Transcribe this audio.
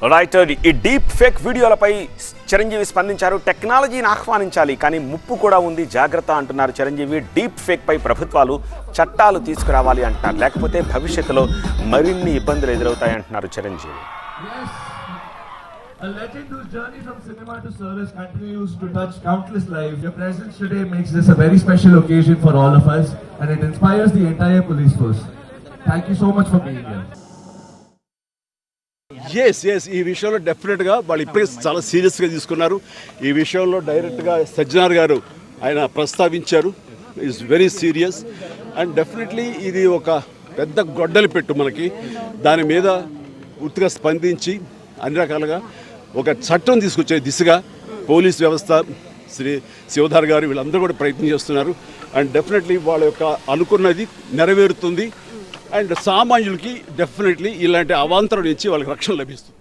Right, ఈ deep fake వీడియోలపై Chiranjeevi స్పందించారు. టెక్నాలజీని ఆహ్వానించాలి, కానీ ముప్పు కూడా ఉంది, జాగ్రత్త అంటున్నారు చిరంజీవి. డీప్ ఫేక్ పై ప్రభుత్వాలు చట్టాలు తీసుకురావాలి అంటున్నారు, లేకపోతే భవిష్యత్తులో మరిన్ని ఇబ్బందులు ఎదురవుతాయి అంటున్నారు Chiranjeevi. A legend whose journey from cinema to service continues to touch countless lives. Your presence today makes this a very special occasion for all of us, and it inspires the entire police force. Thank you so much for being here. Yes ఈ విషయంలో డెఫినెట్గా వాళ్ళు ఇప్పటికే చాలా సీరియస్గా తీసుకున్నారు. ఈ విషయంలో డైరెక్ట్గా సజ్జనార్ గారు ఆయన ప్రస్తావించారు. Is very serious and definitely ఇది ఒక పెద్ద గొడ్డలి పెట్టు మనకి. దాని మీద పూర్తిగా స్పందించి అన్ని రకాలుగా ఒక చట్టం తీసుకొచ్చే దిశగా పోలీస్ వ్యవస్థ, శ్రీ శివధార్ గారు వీళ్ళందరూ కూడా ప్రయత్నం చేస్తున్నారు. అండ్ డెఫినెట్లీ వాళ్ళ యొక్క అనుకున్నది నెరవేరుతుంది. అండ్ సామాన్యులకి డెఫినెట్లీ ఇలాంటి అవాంతరం నుంచి వాళ్ళకి రక్షణ లభిస్తుంది.